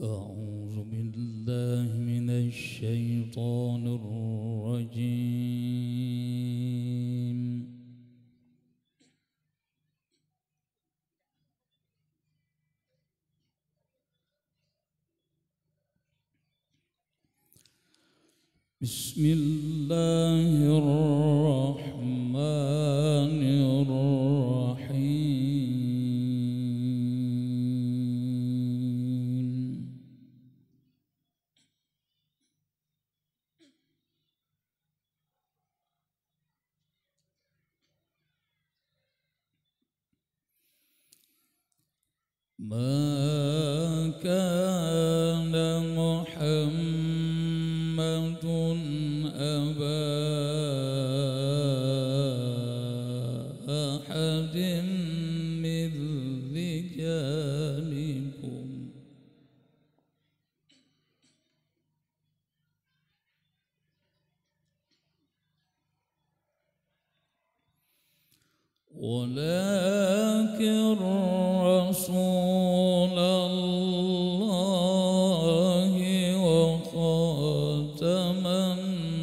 أعوذ بالله من الشيطان الرجيم. بسم الله الرحمن الرحيم. ما كان محمد أبا أحد من رجالكم ولكن رسول الله وخاتم النبيين.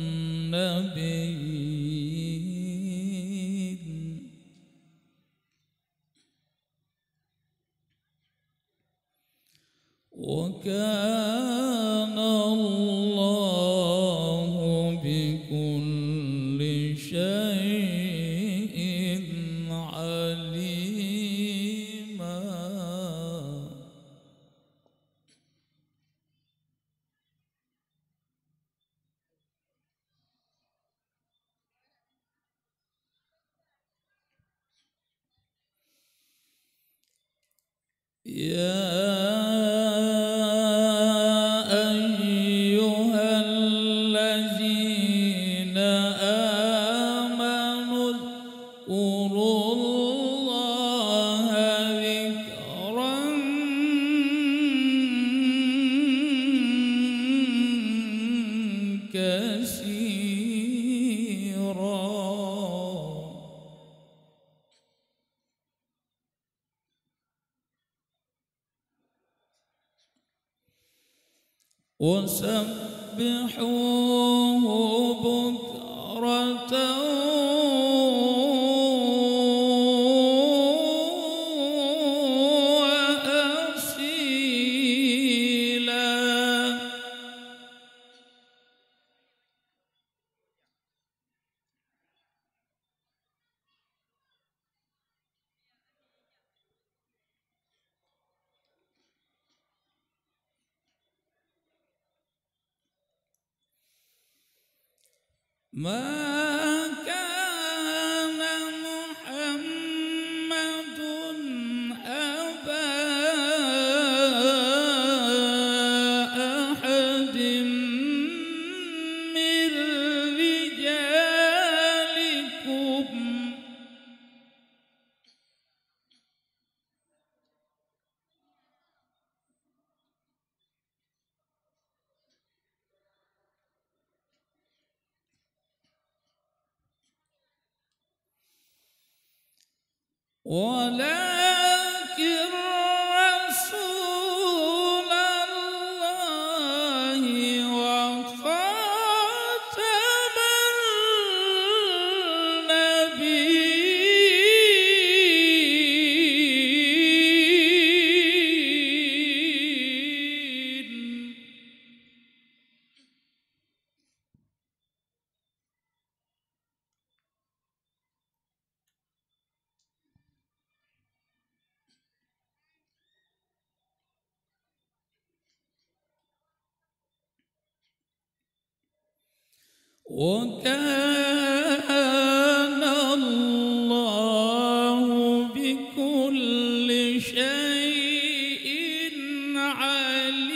وكان الله بكل شيء عليما. يا أيها الذين آمنوا اذكروا الله ذكرا كثيرا. وسبحوه بكرة وأصيلا. ما كان محمد أبا أحد من رجالكم ولكن رسول الله وخاتم النبيين. وكان الله بكل شيء عليما.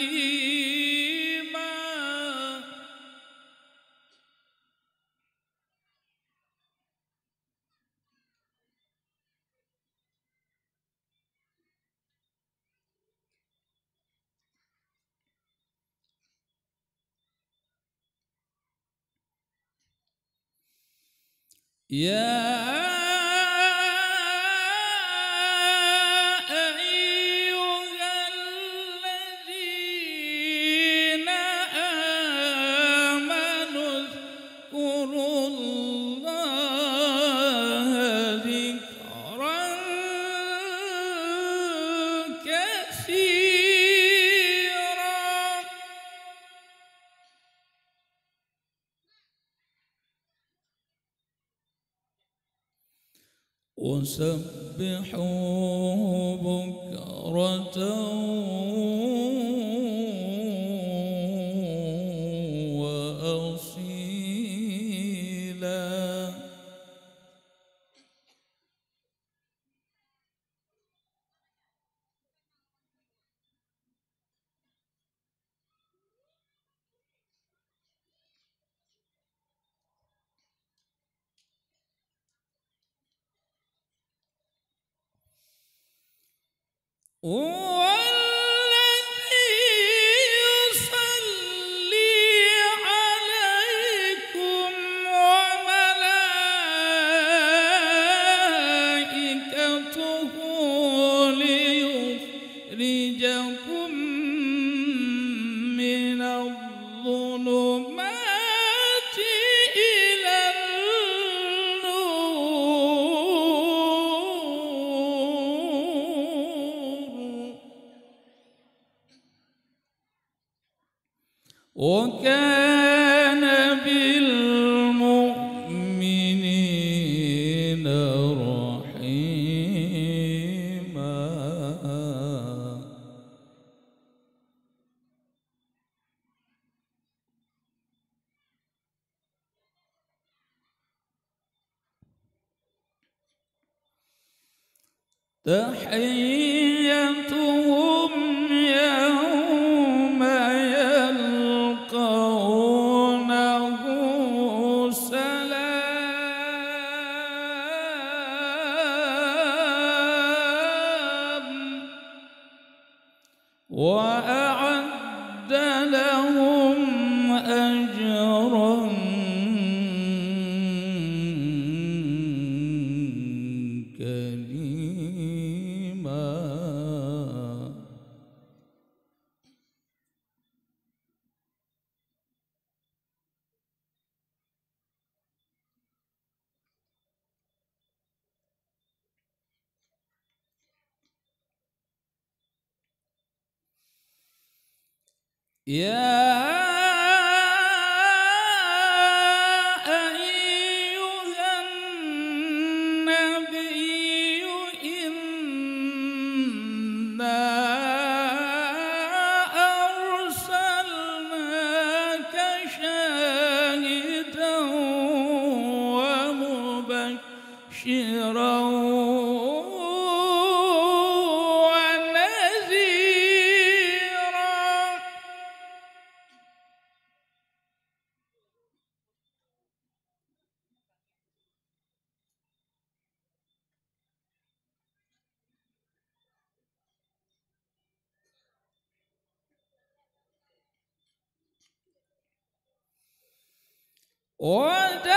يا أيها الذين وسبحوا بكرة وأصيلا. والذي يصلي عليكم وملائكته ليخرجكم من الظلمات إلى وكان بالمؤمنين رحيما. تحيتهم يوم يلقونه سلام وأعد لهم أجرا كريما. يا أيها النبي إنا أرسلناك شاهدا ومبشرا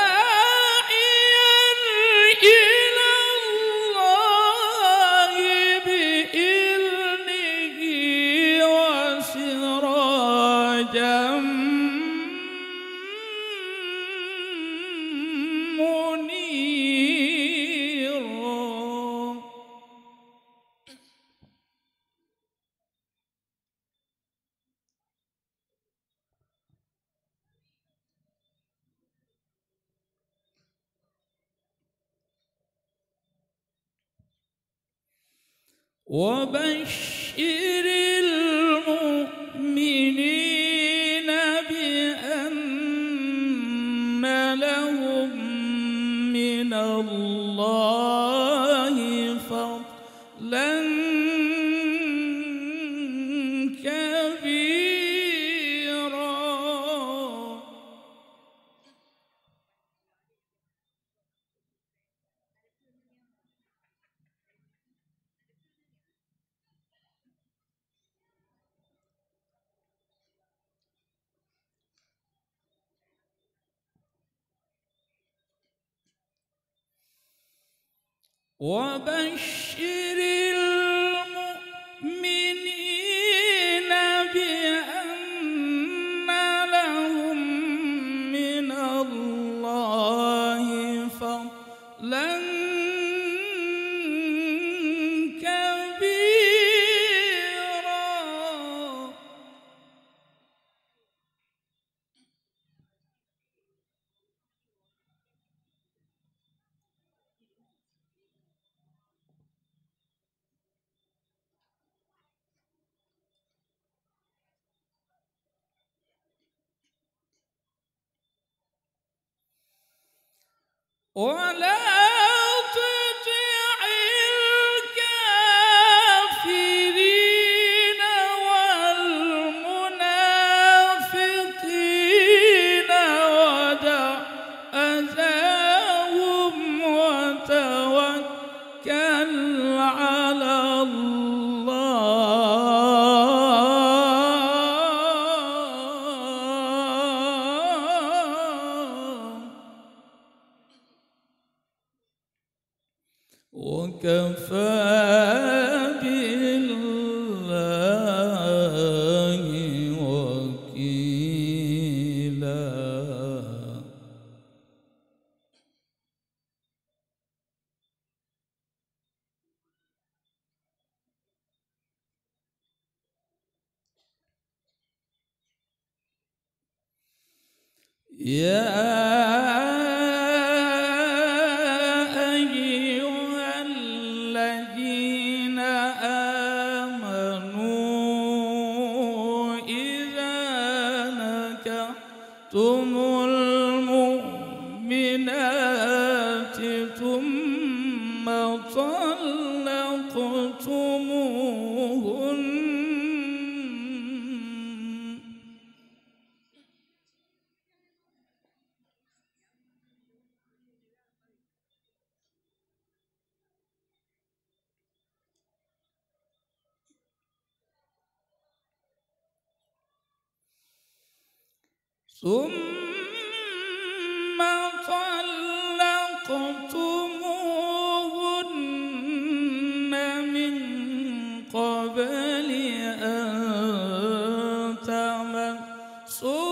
وداعيا إلى الله بإذنه وسراجا منيرا. وبشر المؤمنين بأن لهم من الله فضلا كبيرا. وبشر المؤمنين بأن لهم من الله فضلا كبيرا. ولا تطع الكافرين والمنافقين ودع أذاهم وتوكل على وكفى بالله وكيلا. المؤمنات ثم طلقتموهن ثم طلقتموهن من قبل أن تمسوهن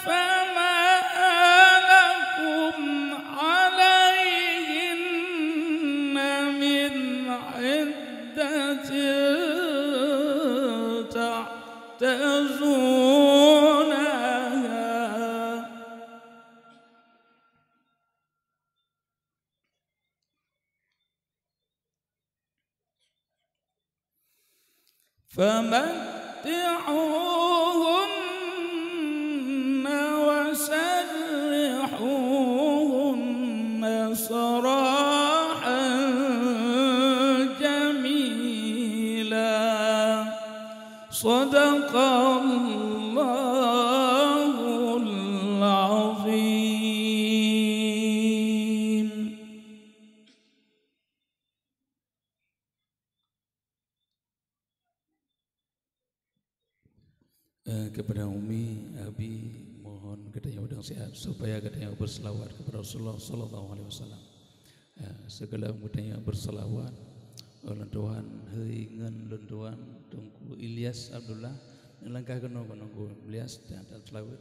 فما لكم عليهن من عدة تعتزونها فمتعوهن وسرحوهن سراحا جميلا. صدق الله العظيم. Kepada Umi, Abi, mohon katanya udang sehat supaya katanya berselawat kepada Rasulullah Sallallahu Alaihi Wasallam. Segala katanya berselawat lentuan heingan lentuan Tungku Ilyas Abdullah langkah kena Tungku Ilyas dan selawat.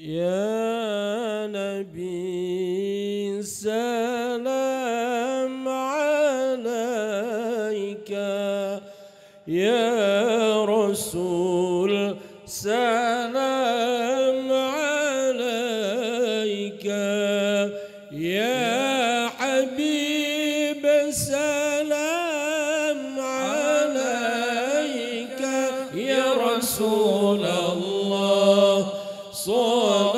Ya Nabi salam alaika, Ya Rasul salam alaika, Ya Habib salam alaika, Ya Rasul Allah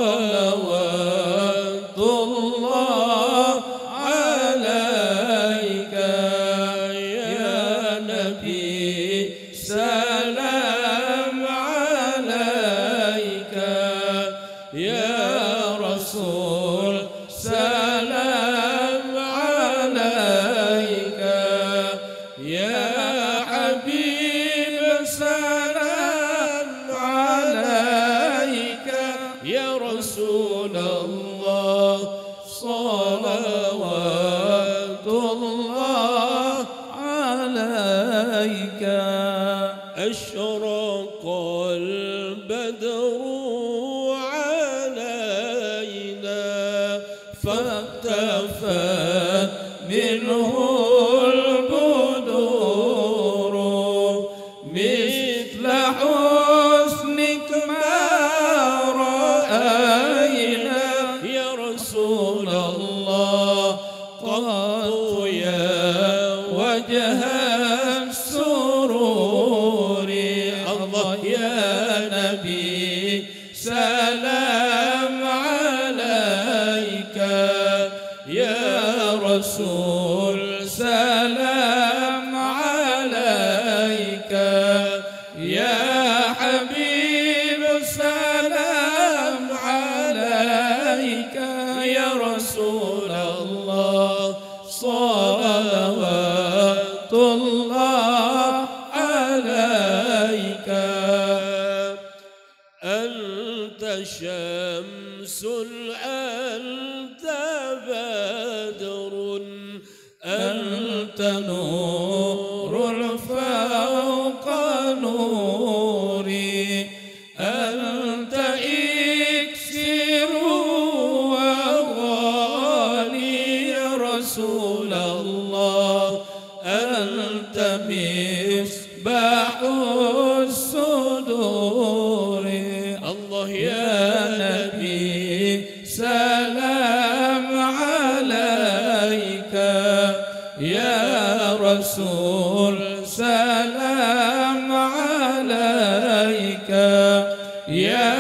صلوات الله عليك يا نبي سلام عليك يا رسول سلام عليك يا حبيب سلام عليك يا رسول الله صلوات الله عليك. أشرق البدر نبي سلام عليك يا رسول سلام عليك يا حبيب سلام عليك يا رسول الله صلوات الله عليك أنت شمس أنت بدر أنت نور فوق نوري أنت إكسير وغالي يا رسول الله أنت مصباح الصدور الله يا نبي سلام عليك يا رسول سلام عليك يا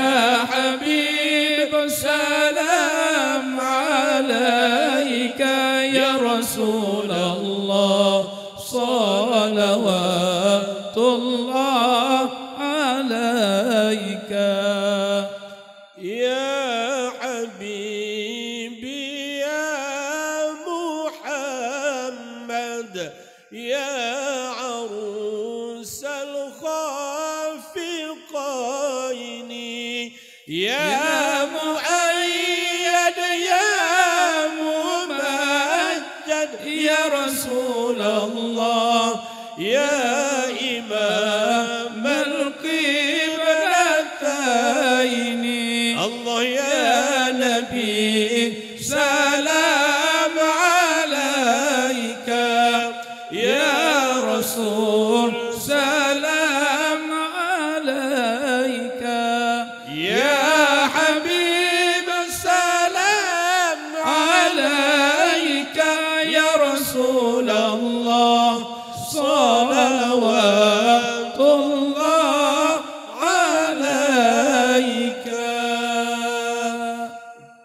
حبيب سلام عليك يا رسول الله صلوات الله عليك يا حبيبي يا محمد يا عروس الخافقين يا مؤيد يا ممجد يا رسول الله يا إمام القبلتين الله يا نبي سلام عليك يا رسول سلام عليك يا حبيب سلام عليك يا رسول الله صلوات الله عليك.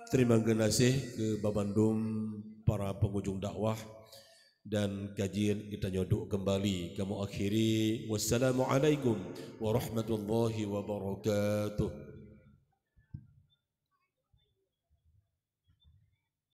Terima kasih ke Babandum, para pengunjung dakwah, dan kajian kita nyodok kembali. Kamu akhiri, wassalamualaikum warahmatullahi wabarakatuh.